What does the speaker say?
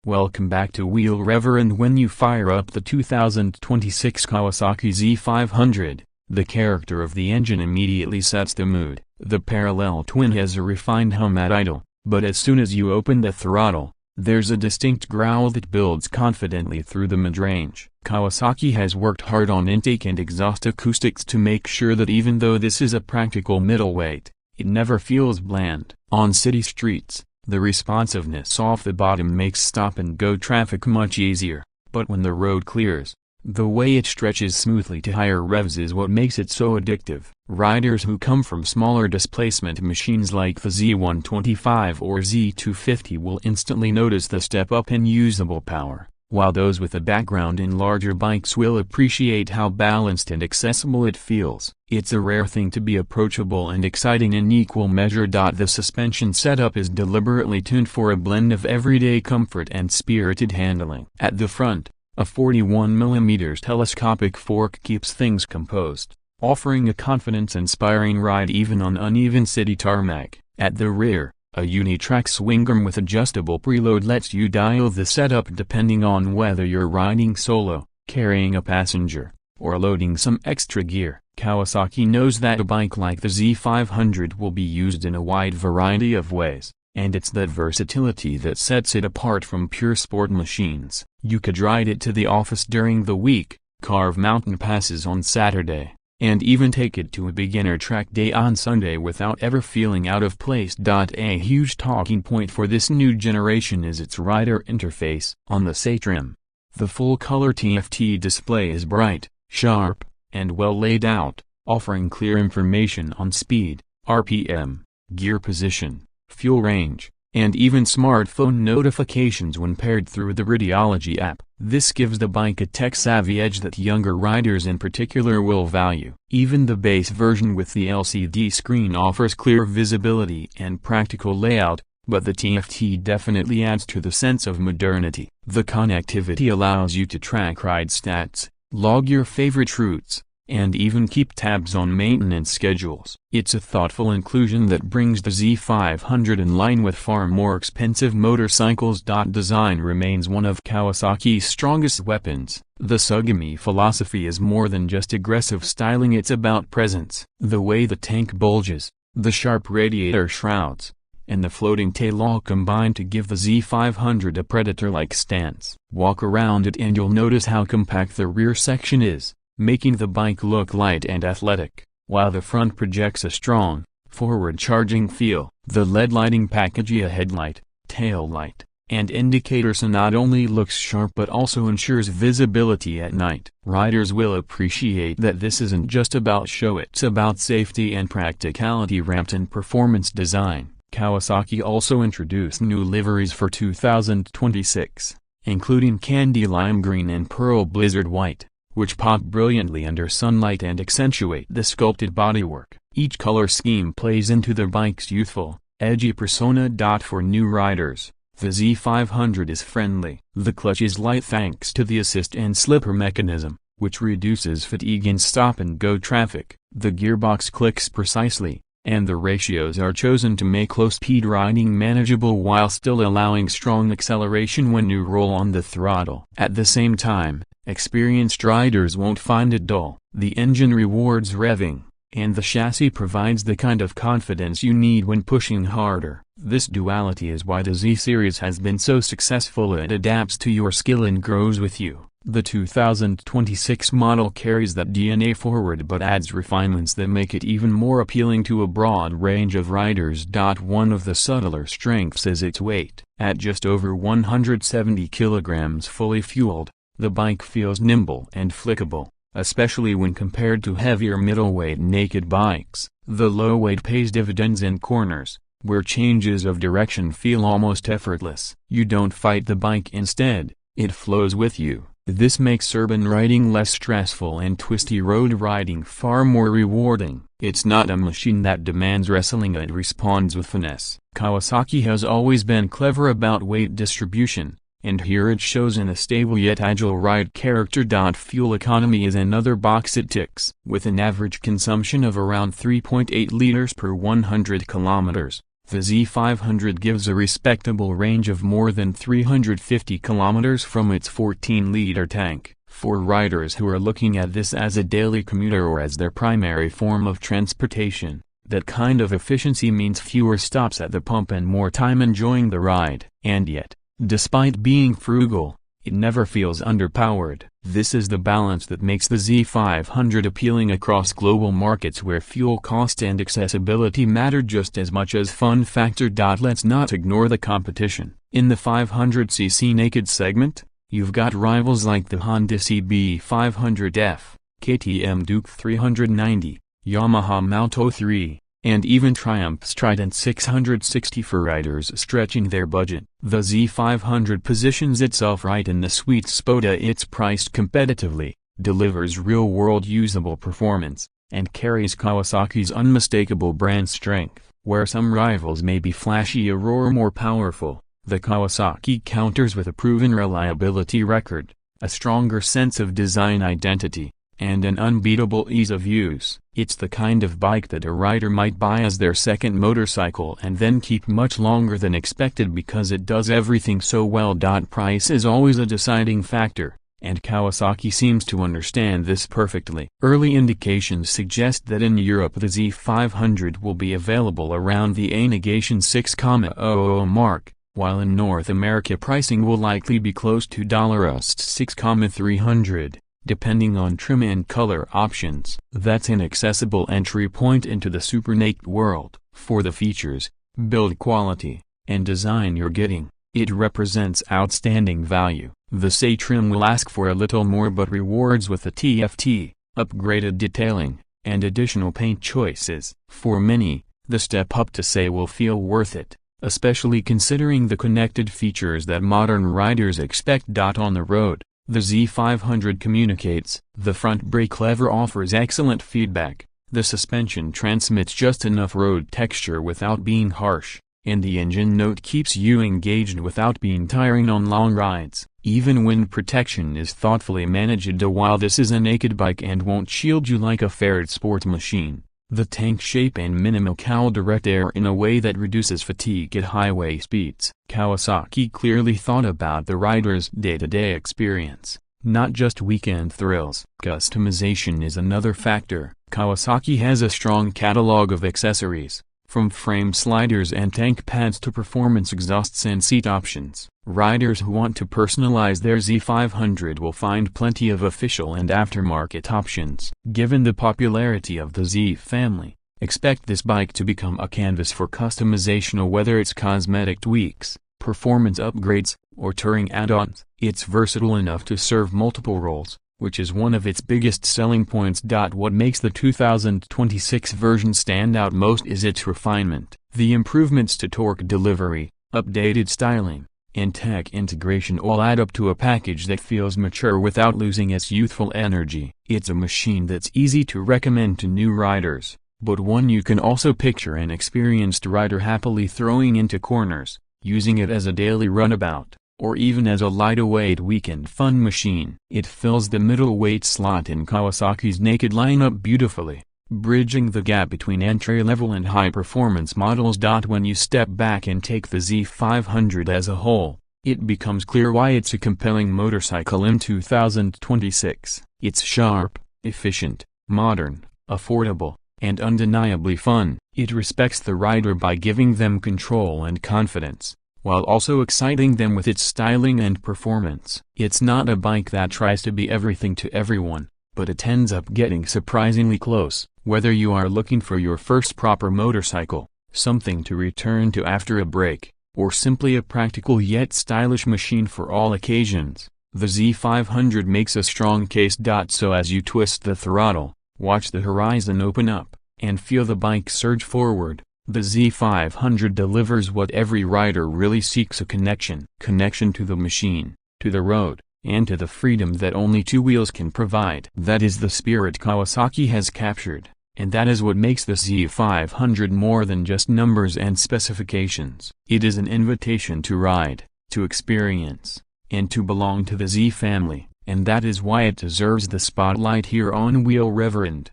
Welcome back to Wheel Rever, and when you fire up the 2026 Kawasaki Z500, the character of the engine immediately sets the mood. The parallel twin has a refined hum at idle, but as soon as you open the throttle, there's a distinct growl that builds confidently through the midrange. Kawasaki has worked hard on intake and exhaust acoustics to make sure that even though this is a practical middleweight, it never feels bland. On city streets, the responsiveness off the bottom makes stop-and-go traffic much easier, but when the road clears, the way it stretches smoothly to higher revs is what makes it so addictive. Riders who come from smaller displacement machines like the Z125 or Z250 will instantly notice the step up in usable power, while those with a background in larger bikes will appreciate how balanced and accessible it feels. It's a rare thing to be approachable and exciting in equal measure. The suspension setup is deliberately tuned for a blend of everyday comfort and spirited handling. At the front, a 41mm telescopic fork keeps things composed, offering a confidence-inspiring ride even on uneven city tarmac. At the rear, a unitrack swing arm with adjustable preload lets you dial the setup depending on whether you're riding solo, carrying a passenger, or loading some extra gear. Kawasaki knows that a bike like the Z500 will be used in a wide variety of ways, and it's that versatility that sets it apart from pure sport machines. You could ride it to the office during the week, carve mountain passes on Saturday, and even take it to a beginner track day on Sunday without ever feeling out of place. A huge talking point for this new generation is its rider interface. On the SE trim, the full-color TFT display is bright, sharp, and well laid out, offering clear information on speed, RPM, gear position, fuel range, and even smartphone notifications when paired through the Radiology app. This gives the bike a tech-savvy edge that younger riders in particular will value. Even the base version with the LCD screen offers clear visibility and practical layout, but the TFT definitely adds to the sense of modernity. The connectivity allows you to track ride stats, log your favorite routes, and even keep tabs on maintenance schedules. It's a thoughtful inclusion that brings the Z500 in line with far more expensive motorcycles. Design remains one of Kawasaki's strongest weapons. The Sugomi philosophy is more than just aggressive styling, it's about presence. The way the tank bulges, the sharp radiator shrouds, and the floating tail all combine to give the Z500 a predator-like stance. Walk around it and you'll notice how compact the rear section is, making the bike look light and athletic, while the front projects a strong, forward-charging feel. The LED lighting package, a headlight, tail light, and indicator so not only looks sharp but also ensures visibility at night. Riders will appreciate that this isn't just about show, it's about safety and practicality wrapped in performance design. Kawasaki also introduced new liveries for 2026, including Candy Lime Green and Pearl Blizzard White, which pop brilliantly under sunlight and accentuate the sculpted bodywork. Each color scheme plays into the bike's youthful, edgy persona. For new riders, the Z500 is friendly. The clutch is light thanks to the assist and slipper mechanism, which reduces fatigue in stop-and-go traffic. The gearbox clicks precisely, and the ratios are chosen to make low-speed riding manageable while still allowing strong acceleration when you roll on the throttle. At the same time, experienced riders won't find it dull. The engine rewards revving, and the chassis provides the kind of confidence you need when pushing harder. This duality is why the Z series has been so successful. It adapts to your skill and grows with you. The 2026 model carries that DNA forward but adds refinements that make it even more appealing to a broad range of riders. One of the subtler strengths is its weight. At just over 170 kilograms fully fueled, the bike feels nimble and flickable, especially when compared to heavier middleweight naked bikes. The low weight pays dividends in corners, where changes of direction feel almost effortless. You don't fight the bike, instead, it flows with you. This makes urban riding less stressful and twisty road riding far more rewarding. It's not a machine that demands wrestling, it responds with finesse. Kawasaki has always been clever about weight distribution, and here it shows in a stable yet agile ride character. Fuel economy is another box it ticks. With an average consumption of around 3.8 liters per 100 kilometers, The Z500 gives a respectable range of more than 350 kilometers from its 14-liter tank. For riders who are looking at this as a daily commuter or as their primary form of transportation, that kind of efficiency means fewer stops at the pump and more time enjoying the ride. And yet, despite being frugal, it never feels underpowered. This is the balance that makes the Z500 appealing across global markets where fuel cost and accessibility matter just as much as fun factor. Let's not ignore the competition. In the 500cc naked segment, you've got rivals like the Honda CB500F, KTM Duke 390, Yamaha MT-03, and even Triumph's Trident 660 for riders stretching their budget. The Z500 positions itself right in the sweet spot. It's priced competitively, delivers real-world usable performance, and carries Kawasaki's unmistakable brand strength. Where some rivals may be flashier or more powerful, the Kawasaki counters with a proven reliability record, a stronger sense of design identity, and an unbeatable ease of use. It's the kind of bike that a rider might buy as their second motorcycle and then keep much longer than expected because it does everything so well. Price is always a deciding factor, and Kawasaki seems to understand this perfectly. Early indications suggest that in Europe the Z500 will be available around the $6,000 mark, while in North America pricing will likely be close to $6,300. Depending on trim and color options. That's an accessible entry point into the super-naked world. For the features, build quality, and design you're getting, it represents outstanding value. The SE trim will ask for a little more but rewards with a TFT, upgraded detailing, and additional paint choices. For many, the step up to SE will feel worth it, especially considering the connected features that modern riders expect. On the road, the Z500 communicates. The front brake lever offers excellent feedback, the suspension transmits just enough road texture without being harsh, and the engine note keeps you engaged without being tiring on long rides. Even wind protection is thoughtfully managed. While this is a naked bike and won't shield you like a fared sport machine, the tank shape and minimal cowl direct air in a way that reduces fatigue at highway speeds. Kawasaki clearly thought about the rider's day-to-day experience, not just weekend thrills. Customization is another factor. Kawasaki has a strong catalog of accessories, from frame sliders and tank pads to performance exhausts and seat options. Riders who want to personalize their Z500 will find plenty of official and aftermarket options. Given the popularity of the Z family, expect this bike to become a canvas for customization, whether it's cosmetic tweaks, performance upgrades, or touring add-ons. It's versatile enough to serve multiple roles, which is one of its biggest selling points. What makes the 2026 version stand out most is its refinement. The improvements to torque delivery, updated styling, and tech integration all add up to a package that feels mature without losing its youthful energy. It's a machine that's easy to recommend to new riders, but one you can also picture an experienced rider happily throwing into corners, using it as a daily runabout, or even as a lightweight weekend fun machine. It fills the middleweight slot in Kawasaki's naked lineup beautifully, bridging the gap between entry-level and high-performance models. When you step back and take the Z500 as a whole, it becomes clear why it's a compelling motorcycle in 2026. It's sharp, efficient, modern, affordable, and undeniably fun. It respects the rider by giving them control and confidence, while also exciting them with its styling and performance. It's not a bike that tries to be everything to everyone, but it ends up getting surprisingly close. Whether you are looking for your first proper motorcycle, something to return to after a break, or simply a practical yet stylish machine for all occasions, the Z500 makes a strong case. So as you twist the throttle, watch the horizon open up, and feel the bike surge forward, the Z500 delivers what every rider really seeks: a connection. Connection to the machine, to the road, and to the freedom that only two wheels can provide. That is the spirit Kawasaki has captured, and that is what makes the Z500 more than just numbers and specifications. It is an invitation to ride, to experience, and to belong to the Z family, and that is why it deserves the spotlight here on Wheel Reverend.